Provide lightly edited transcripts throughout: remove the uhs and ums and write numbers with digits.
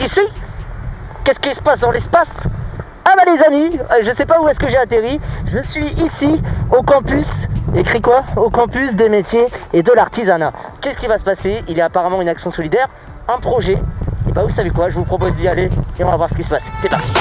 ici. Qu'est-ce qui se passe dans l'espace? Ah bah les amis, je sais pas où est-ce que j'ai atterri. Je suis ici au campus, écrit quoi? Au campus des métiers et de l'artisanat. Qu'est-ce qui va se passer? Il y a apparemment une action solidaire, un projet. Et bah vous savez quoi, je vous propose d'y aller et on va voir ce qui se passe. C'est parti.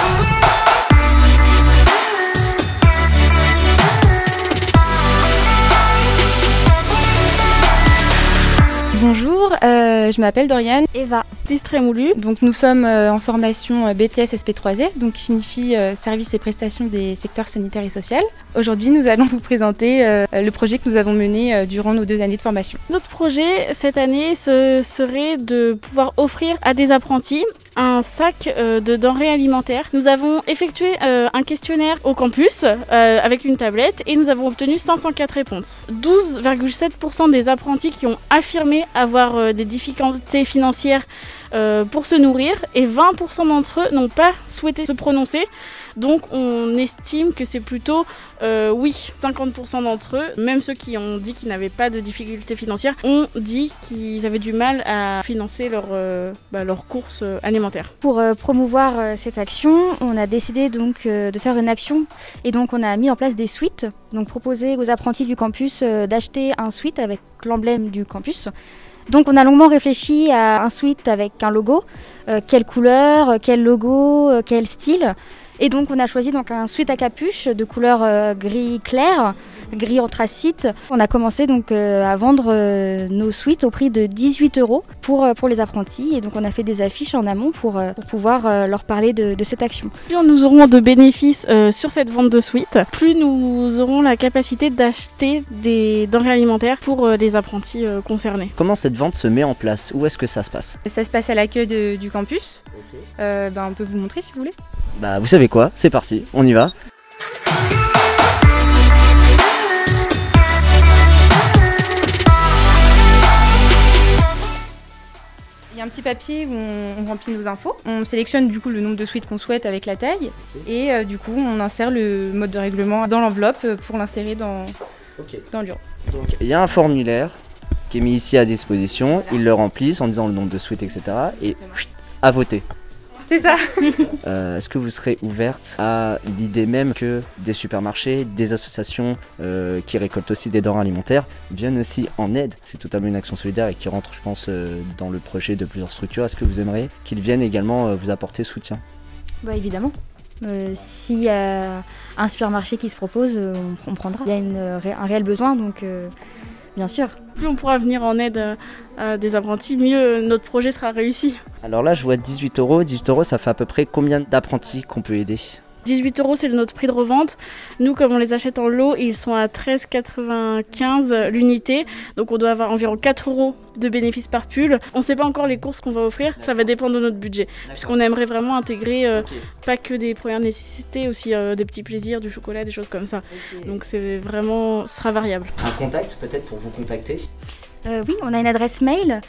Bonjour, je m'appelle Doriane. Eva. Trémoulu. Donc nous sommes en formation BTS SP3S, donc qui signifie services et prestations des secteurs sanitaires et social. Aujourd'hui, nous allons vous présenter le projet que nous avons mené durant nos 2 années de formation. Notre projet cette année serait de pouvoir offrir à des apprentis un sac de denrées alimentaires. Nous avons effectué un questionnaire au campus avec une tablette et nous avons obtenu 504 réponses. 12,7% des apprentis qui ont affirmé avoir des difficultés financières pour se nourrir et 20% d'entre eux n'ont pas souhaité se prononcer. Donc on estime que c'est plutôt oui, 50% d'entre eux, même ceux qui ont dit qu'ils n'avaient pas de difficultés financières, ont dit qu'ils avaient du mal à financer leurs courses alimentaires. Pour promouvoir cette action, on a décidé donc de faire une action et donc on a mis en place des suites, donc proposer aux apprentis du campus d'acheter un suite avec l'emblème du campus. Donc on a longuement réfléchi à un suite avec un logo, quelle couleur, quel logo, quel style. Et donc on a choisi donc un suite à capuche de couleur gris clair, gris anthracite. On a commencé donc à vendre nos suites au prix de 18 € pour les apprentis. Et donc on a fait des affiches en amont pour pouvoir leur parler de cette action. Plus nous aurons de bénéfices sur cette vente de suites, plus nous aurons la capacité d'acheter des denrées alimentaires pour les apprentis concernés. Comment cette vente se met en place? Où est-ce que ça se passe? Ça se passe à l'accueil du campus. Okay. On peut vous montrer si vous voulez. Bah vous savez quoi, c'est parti, on y va. Il y a un petit papier où on remplit nos infos. On sélectionne du coup le nombre de suites qu'on souhaite avec la taille. Okay. Et du coup on insère le mode de règlement dans l'enveloppe pour l'insérer dans l'urne. Donc il y a un formulaire qui est mis ici à disposition, voilà. Ils le remplissent en disant le nombre de suites, etc. Et à voter. C'est ça. Est-ce que vous serez ouverte à l'idée même que des supermarchés, des associations qui récoltent aussi des denrées alimentaires viennent aussi en aide? C'est totalement une action solidaire et qui rentre, je pense, dans le projet de plusieurs structures. Est-ce que vous aimeriez qu'ils viennent également vous apporter soutien? Bah évidemment. S'il y a un supermarché qui se propose, on prendra. Il y a un réel besoin, donc bien sûr. Plus on pourra venir en aide à des apprentis, mieux notre projet sera réussi. Alors là, je vois 18 €. 18 €, ça fait à peu près combien d'apprentis qu'on peut aider? 18 €, c'est notre prix de revente. Nous, comme on les achète en lot, ils sont à 13,95 l'unité. Donc on doit avoir environ 4 € de bénéfices par pull. On ne sait pas encore les courses qu'on va offrir, ça va dépendre de notre budget. Puisqu'on aimerait vraiment intégrer pas que des premières nécessités, aussi des petits plaisirs, du chocolat, des choses comme ça. Donc c'est vraiment, ce sera variable. Un contact peut-être pour vous contacter? Oui, on a une adresse mail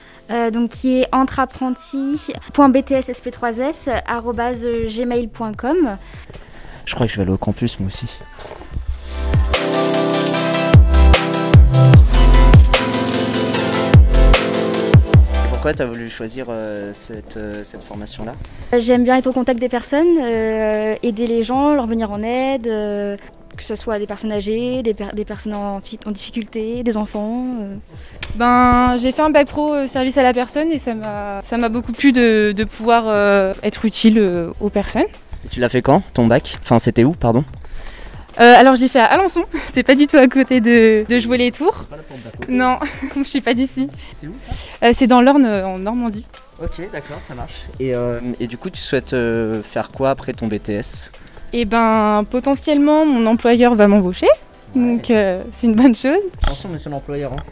donc qui est entreapprentis.btssp3s@gmail.com. Je crois que je vais aller au campus moi aussi. Pourquoi tu as voulu choisir cette formation-là? J'aime bien être au contact des personnes, aider les gens, leur venir en aide, que ce soit des personnes âgées, des personnes en difficulté, des enfants. J'ai fait un bac pro service à la personne et ça m'a beaucoup plu de pouvoir être utile aux personnes. Et tu l'as fait quand, ton bac? Enfin, c'était où, pardon? Alors je l'ai fait à Alençon, c'est pas du tout à côté de jouer les tours. Non, je suis pas d'ici. C'est où ça? C'est dans l'Orne, en Normandie. Ok, d'accord, ça marche. Et du coup, tu souhaites faire quoi après ton BTS? Eh ben, potentiellement, mon employeur va m'embaucher, donc c'est une bonne chose. Attention, monsieur l'employeur, hein.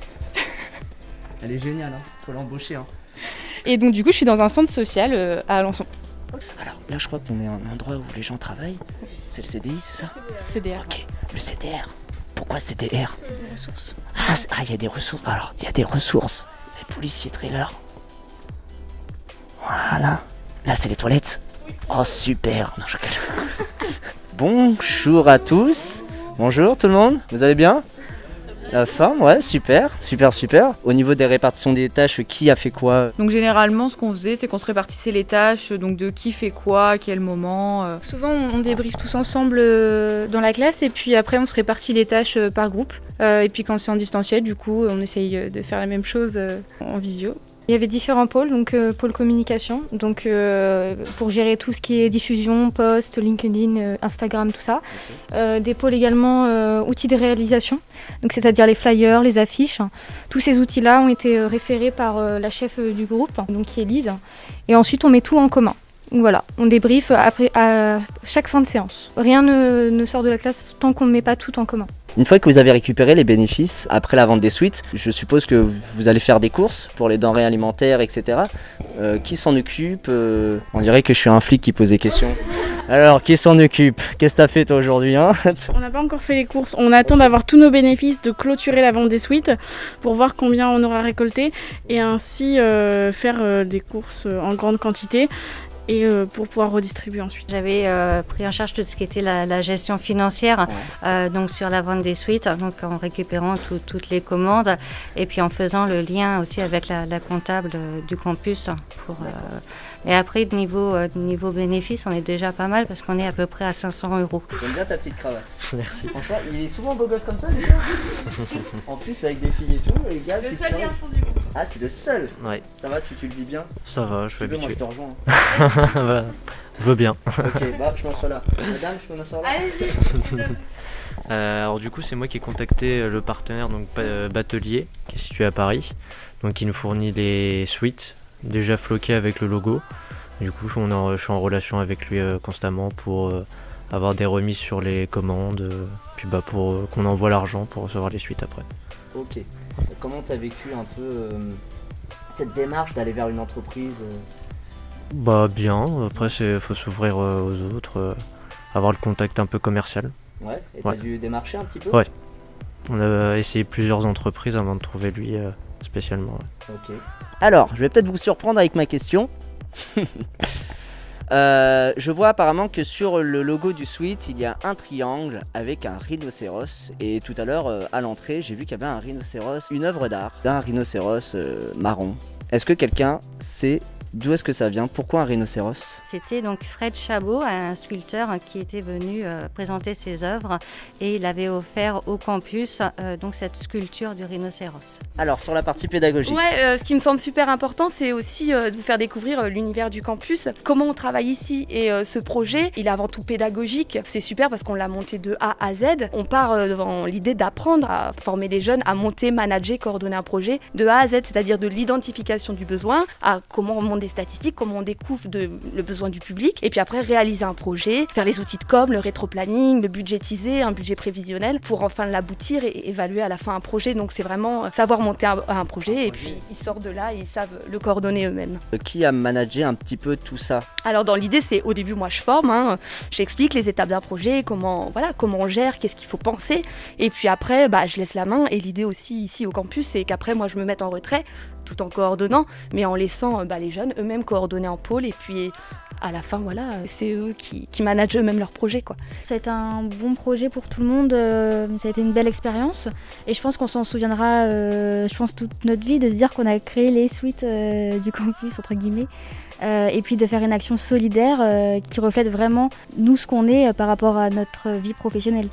Elle est géniale, hein. Faut l'embaucher, hein. Et donc du coup, je suis dans un centre social à Alençon. Alors là, je crois qu'on est à un endroit où les gens travaillent. C'est le CDI, c'est ça? CDR. Ok, le CDR. Pourquoi CDR? C'est des ressources. Ah, il y a des ressources. Alors, il y a des ressources. Les policiers trailers. Voilà. Là, c'est les toilettes. Oh, super. Non, je rigole. Bonjour à tous. Bonjour tout le monde. Vous allez bien? La forme, ouais, super. Au niveau des répartitions des tâches, qui a fait quoi? Donc généralement, ce qu'on faisait, c'est qu'on se répartissait les tâches, donc de qui fait quoi, à quel moment. Souvent, on débriefe tous ensemble dans la classe, et puis après, on se répartit les tâches par groupe. Et puis quand c'est en distanciel, du coup, on essaye de faire la même chose en visio. Il y avait différents pôles, donc pôle communication, donc pour gérer tout ce qui est diffusion, post, LinkedIn, Instagram, tout ça. Des pôles également outils de réalisation, donc c'est-à-dire les flyers, les affiches. Tous ces outils-là ont été référés par la chef du groupe, donc qui est Lise. Et ensuite, on met tout en commun. Donc voilà, on débriefe après, à chaque fin de séance. Rien ne sort de la classe tant qu'on ne met pas tout en commun. Une fois que vous avez récupéré les bénéfices après la vente des suites, je suppose que vous allez faire des courses pour les denrées alimentaires, etc. Qui s'en occupe? On dirait que je suis un flic qui pose des questions. Alors, qui s'en occupe? Qu'est-ce que t'as fait toi aujourd'hui, hein? On n'a pas encore fait les courses, on attend d'avoir tous nos bénéfices, de clôturer la vente des suites pour voir combien on aura récolté et ainsi faire des courses en grande quantité. Et pour pouvoir redistribuer ensuite. J'avais pris en charge tout ce qui était la gestion financière, donc sur la vente des suites, donc en récupérant toutes les commandes et puis en faisant le lien aussi avec la comptable du campus. Et après, niveau bénéfice, on est déjà pas mal parce qu'on est à peu près à 500 €. J'aime bien ta petite cravate. Merci. Franchement, il est souvent beau gosse comme ça, les gars. En plus, avec des filles et tout, les gars. Le seul garçon du groupe. Ah, c'est le seul. Ouais. Ça va, tu le vis bien? Ça va, je suis Moi, je habitué. te rejoins. Bah, je veux bien. Ok, bah, je m'assois là. Madame, je peux m'asseoir là? Allez-y. Alors du coup, c'est moi qui ai contacté le partenaire, donc Batelier, qui est situé à Paris. Donc il nous fournit les suites, déjà floquées avec le logo. Du coup, je suis en relation avec lui constamment pour avoir des remises sur les commandes, puis pour qu'on envoie l'argent pour recevoir les suites après. Ok. Comment t'as vécu un peu cette démarche d'aller vers une entreprise Bah bien, après faut s'ouvrir aux autres, avoir le contact un peu commercial. Ouais, et t'as dû démarcher un petit peu? Ouais. On a essayé plusieurs entreprises avant de trouver lui spécialement. Ouais. Ok. Alors, je vais peut-être vous surprendre avec ma question. Je vois apparemment que sur le logo du suite, il y a un triangle avec un rhinocéros. Et tout à l'heure, à l'entrée, j'ai vu qu'il y avait un rhinocéros, une œuvre d'art d'un rhinocéros marron. Est-ce que quelqu'un sait d'où est-ce que ça vient? Pourquoi un rhinocéros? C'était donc Fred Chabot, un sculpteur qui était venu présenter ses œuvres et il avait offert au campus donc cette sculpture du rhinocéros. Alors sur la partie pédagogique. Ouais, ce qui me semble super important, c'est aussi de vous faire découvrir l'univers du campus, comment on travaille ici. Et ce projet, il est avant tout pédagogique. C'est super parce qu'on l'a monté de A à Z. On part dans l'idée d'apprendre à former les jeunes, à monter, manager, coordonner un projet de A à Z, c'est-à-dire de l'identification du besoin, à comment on monte des statistiques, comment on découvre le besoin du public, et puis après réaliser un projet, faire les outils de com, le rétro-planning, le budgétiser, un budget prévisionnel pour enfin l'aboutir et évaluer à la fin un projet. Donc c'est vraiment savoir monter un projet et puis ils sortent de là et ils savent le coordonner eux-mêmes. Qui a managé un petit peu tout ça? Alors dans l'idée, c'est au début moi je forme, j'explique les étapes d'un projet, comment on gère, qu'est-ce qu'il faut penser, et puis après je laisse la main. Et l'idée aussi ici au campus, c'est qu'après moi je me mette en retrait tout en coordonnant, mais en laissant les jeunes eux-mêmes coordonner en pôle, et puis à la fin c'est eux qui managent eux-mêmes leur projet, quoi. Ça a été un bon projet pour tout le monde, ça a été une belle expérience et je pense qu'on s'en souviendra toute notre vie de se dire qu'on a créé les suites du campus entre guillemets. Et puis de faire une action solidaire qui reflète vraiment nous ce qu'on est par rapport à notre vie professionnelle.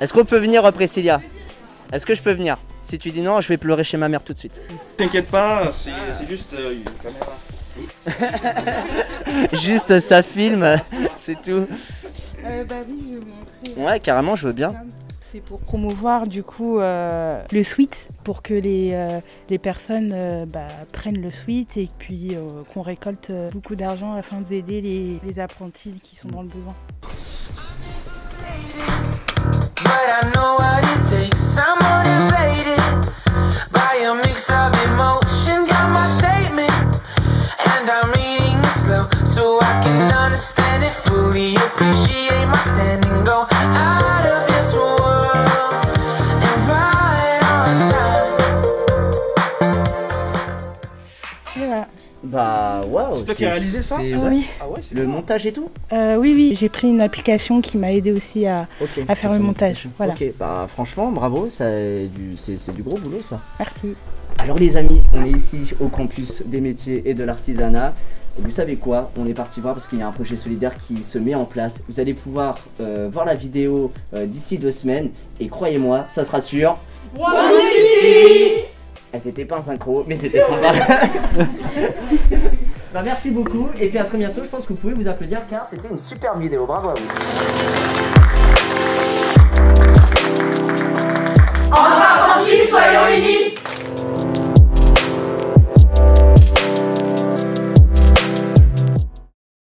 Est-ce qu'on peut venir, Priscilla? Est-ce que je peux venir? Si tu dis non, je vais pleurer chez ma mère tout de suite. T'inquiète pas, c'est juste une caméra. Juste ça filme, c'est tout. Oui, je vais vous montrer. Ouais, carrément, je veux bien. C'est pour promouvoir du coup le suite, pour que les personnes prennent le suite et puis qu'on récolte beaucoup d'argent afin d'aider les apprentis qui sont dans le besoin. Bah waouh. C'est toi qui as réalisé ça? Oui. Ah ouais? le montage et tout? Oui, j'ai pris une application qui m'a aidé aussi à faire le montage. Voilà. Ok, bah franchement, bravo, c'est du gros boulot ça. Merci. Alors les amis, on est ici au campus des métiers et de l'artisanat. Vous savez quoi? On est parti voir parce qu'il y a un projet solidaire qui se met en place. Vous allez pouvoir voir la vidéo d'ici 2 semaines. Et croyez-moi, ça sera sûr. C'était pas un synchro, mais c'était sympa. Bah, merci beaucoup et puis à très bientôt. Je pense que vous pouvez vous applaudir car c'était une super vidéo. Bravo à vous.